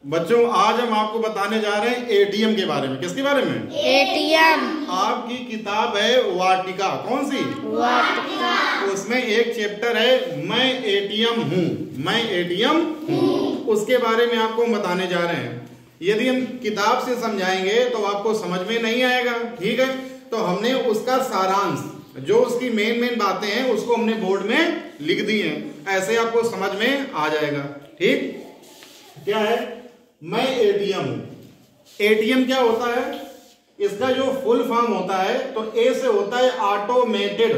बच्चों आज हम आपको बताने जा रहे हैं एटीएम के बारे में। किसके बारे में? एटीएम। आपकी किताब है वाटिका। कौन सी? वाटिका। उसमें एक चैप्टर है मैं एटीएम हूँ। मैं एटीएम हूँ, उसके बारे में आपको बताने जा रहे हैं। यदि हम किताब से समझाएंगे तो आपको समझ में नहीं आएगा, ठीक है। तो हमने उसका सारांश, जो उसकी मेन बातें हैं, उसको हमने बोर्ड में लिख दी हैं। ऐसे आपको समझ में आ जाएगा, ठीक। क्या है? मैं एटीएम हूं। एटीएम क्या होता है? इसका जो फुल फॉर्म होता है तो ए से होता है ऑटोमेटेड,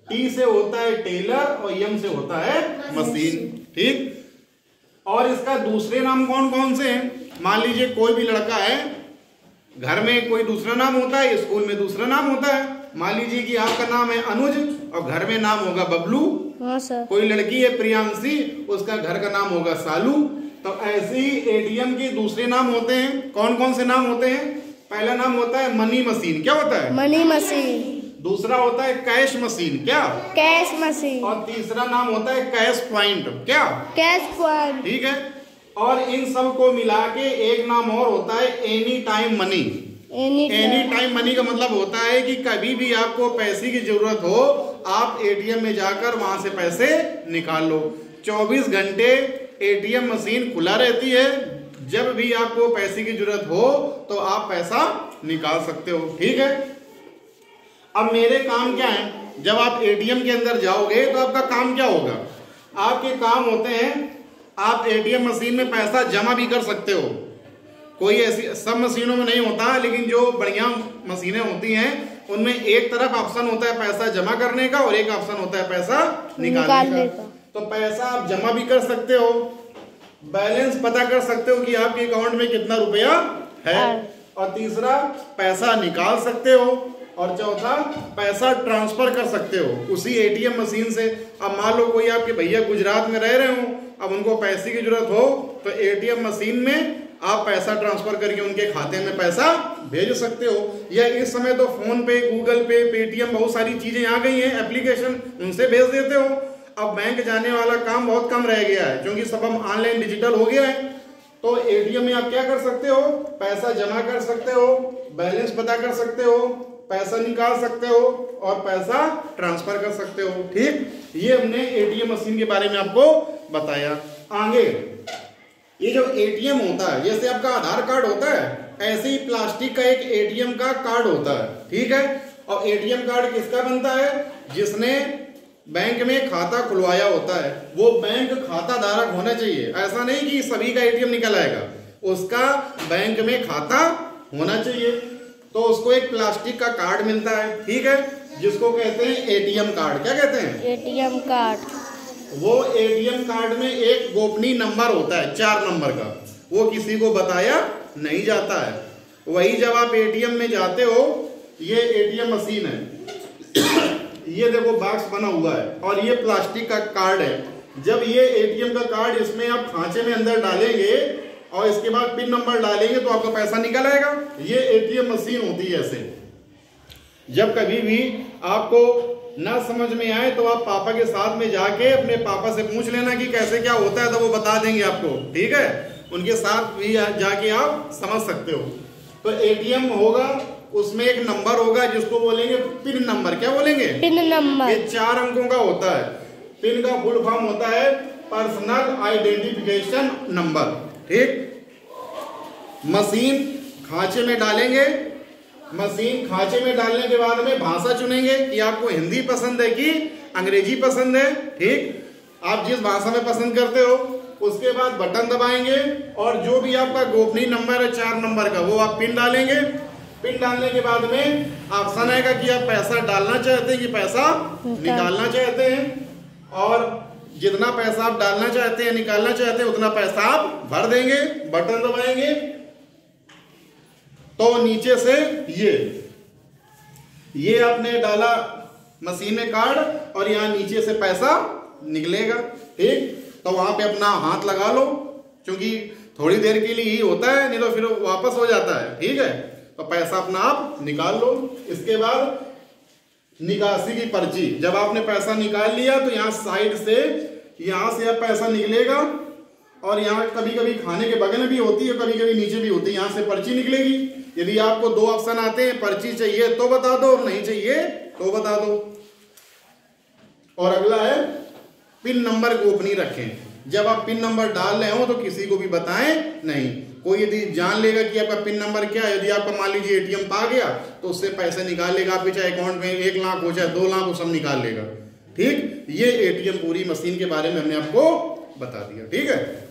टी से होता है टेलर और एम से होता है मशीन, ठीक। और इसका दूसरे नाम कौन कौन से हैं? मान लीजिए कोई भी लड़का है, घर में कोई दूसरा नाम होता है, स्कूल में दूसरा नाम होता है। मान लीजिए कि आपका नाम है अनुज और घर में नाम होगा बबलू। हाँ सर। कोई लड़की है प्रियांशी, उसका घर का नाम होगा सालू। तो ऐसे ही एटीएम के दूसरे नाम होते हैं। कौन कौन से नाम होते हैं? पहला नाम होता है मनी मशीन। क्या होता है? Money machine. दूसरा होता है कैश मशीन। क्या? Cash machine. और तीसरा नाम होता है कैश पॉइंट। क्या? Cash point. ठीक है। और इन सब को मिला के एक नाम और होता है any time money. Any time money का मतलब होता है कि कभी भी आपको पैसे की जरूरत हो, आप एटीएम में जाकर वहां से पैसे निकाल लो। 24 घंटे एटीएम मशीन खुला रहती है। जब भी आपको पैसे की जरूरत हो तो आप पैसा निकाल सकते हो, ठीक है। अब मेरे काम क्या है? जब आप एटीएम के अंदर जाओगे तो आपका काम क्या होगा? आपके काम होते हैं, आप एटीएम मशीन में पैसा जमा भी कर सकते हो। कोई ऐसी, सब मशीनों में नहीं होता, लेकिन जो बढ़िया मशीनें होती हैं उनमें एक तरफ ऑप्शन होता है पैसा जमा करने का और एक ऑप्शन होता है पैसा निकालने का। तो पैसा आप जमा भी कर सकते हो, बैलेंस पता कर सकते हो कि आपके अकाउंट में कितना रुपया है, और तीसरा पैसा निकाल सकते हो, और चौथा पैसा ट्रांसफर कर सकते हो उसी एटीएम मशीन से। अब मान लो कोई आपके भैया गुजरात में रह रहे हो, अब उनको पैसे की जरूरत हो तो एटीएम मशीन में आप पैसा ट्रांसफर करके उनके खाते में पैसा भेज सकते हो। या इस समय तो फोन पे, गूगल पे, पेटीएम, बहुत सारी चीजें आ गई हैं एप्लीकेशन, उनसे भेज देते हो। अब बैंक जाने वाला काम बहुत कम रह गया है, क्योंकि सब हम ऑनलाइन डिजिटल हो गया है। तो एटीएम में आप क्या कर सकते हो? पैसा जमा कर सकते हो, बैलेंस पता कर सकते हो, पैसा निकाल सकते हो और पैसा ट्रांसफर कर सकते हो, ठीक। ये हमने एटीएम मशीन के बारे में आपको बताया। आगे ये जो एटीएम होता है, जैसे आपका आधार कार्ड होता है, ऐसे ही प्लास्टिक का एक एटीएम का कार्ड होता है, ठीक है। और एटीएम कार्ड किसका बनता है? जिसने बैंक में खाता खुलवाया होता है, वो बैंक खाता धारक होना चाहिए। ऐसा नहीं कि सभी का एटीएम निकल आएगा, उसका बैंक में खाता होना चाहिए। तो उसको एक प्लास्टिक का कार्ड मिलता है, ठीक है, जिसको कहते हैं एटीएम कार्ड। क्या कहते हैं? ATM card. वो एटीएम कार्ड में एक गोपनीय नंबर होता है 4 नंबर का, वो किसी को बताया नहीं जाता है। वही जब आप एटीएम में जाते हो, ये एटीएम मशीन है ये देखो बॉक्स बना हुआ है और ये प्लास्टिक का कार्ड है। जब ये एटीएम का कार्ड इसमें आप खांचे में अंदर डालेंगे और इसके बाद पिन नंबर डालेंगे तो आपका पैसा निकल आएगा। ये एटीएम मशीन होती है ऐसे। जब कभी भी आपको ना समझ में आए तो आप पापा के साथ में जाके अपने पापा से पूछ लेना कि कैसे क्या होता है, तो वो बता देंगे आपको, ठीक है। उनके साथ भी जाके आप समझ सकते हो। तो एटीएम होगा, उसमें एक नंबर होगा जिसको बोलेंगे पिन नंबर। क्या बोलेंगे? Pin number. ये 4 अंकों का होता है। पिन का फुल फॉर्म होता है पर्सनल आइडेंटिफिकेशन नंबर, ठीक। मशीन खांचे में डालेंगे, मशीन खांचे में डालने के बाद में भाषा चुनेंगे कि आपको हिंदी पसंद है कि अंग्रेजी पसंद है, ठीक। आप जिस भाषा में पसंद करते हो, उसके बाद बटन दबाएंगे और जो भी आपका गोपनीय नंबर है 4 नंबर का, वो आप पिन डालेंगे। पिन डालने के बाद में ऑप्शन आएगा कि आप पैसा डालना चाहते हैं कि पैसा निकालना चाहते हैं, और जितना पैसा आप डालना चाहते हैं, निकालना चाहते हैं, उतना पैसा आप भर देंगे। बटन दबाएंगे तो नीचे से ये आपने डाला मशीन में कार्ड और यहाँ नीचे से पैसा निकलेगा, ठीक। तो वहां पे अपना हाथ लगा लो, क्योंकि थोड़ी देर के लिए ही होता है, नहीं तो फिर वापस हो जाता है, ठीक है। तो पैसा अपना आप निकाल लो। इसके बाद निकासी की पर्ची, जब आपने पैसा निकाल लिया तो यहाँ साइड से, यहाँ से अब पैसा निकलेगा और यहाँ कभी कभी खाने के बगल में भी होती है, कभी कभी नीचे भी होती है। यहाँ से पर्ची निकलेगी। यदि आपको 2 ऑप्शन आते हैं, पर्ची चाहिए तो बता दो, नहीं चाहिए तो बता दो। और अगला है पिन नंबर गोपनीय रखें। जब आप पिन नंबर डाल रहे हो तो किसी को भी बताएं नहीं। कोई यदि जान लेगा कि आपका पिन नंबर क्या है, यदि आपका मान लीजिए एटीएम पा गया तो उससे पैसे निकाल लेगा आपके, चाहे अकाउंट में 1 लाख हो चाहे 2 लाख हो, सब निकाल लेगा। ठीक, ये एटीएम पूरी मशीन के बारे में हमने आपको बता दिया। ठीक है।